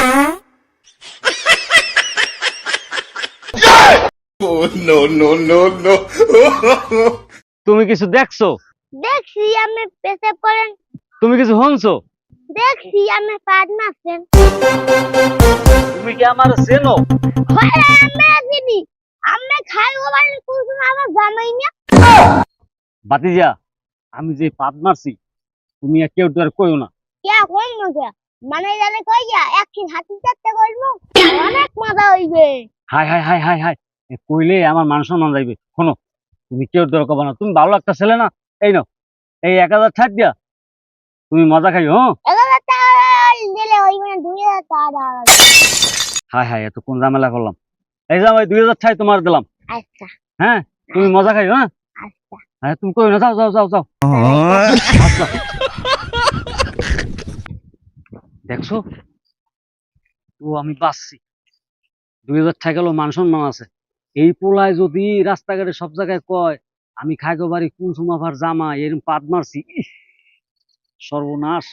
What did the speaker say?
Oh no no no no! তুমি কিছু দেখছো? দেখছি আমি পেশাব করেন, তুমি কিছু শুনছো? দেখছি আমি পাদ মারছেন। তুমি কি আমার চেনো? হয় আমি দিদি, আমি খাই গোবার কুসুম আমার জামাই না। বাতিজা, আমি যে পাদ মারছি তুমি আর কেউ আর কইও না। কে কোন মজা মানে জানে কইয়া একদিন হাতি চারতে করবো, অনেক মজা হইবে। High high high high high, কইলে আমার মান সম্মান যাইবে। শোনো, তুমি কেউ দর কবা না, তুমি ভালো একটা ছেলে না। এই নাও, এই 1000 ছাড় দিয়া তুমি মজা খাইও। হ্যাঁ 1000 টাকা দিলে হইবে না, 2000 টাকা দেওয়া লাগবে। হাই হাই, এত কোন ঝামেলা করলাম। এই যে ভাই 2000 ছাই তোমার দিলাম। আচ্ছা হ্যাঁ তুমি মজা খাইও। হ্যাঁ আচ্ছা হ্যাঁ, তুমি কই না, যাও যাও যাও যাও। আচ্ছা। দেখছো তো আমি বাঁচছি, 2000 টাকা গেল, মান সম্মান আছে। এই পোলায় যদি রাস্তাঘাটে সব জায়গায় কয় আমি খাইগো বাড়ি কোন সুমাফার জামা এরকম পাদ মারছি, ইস, সর্বনাশ।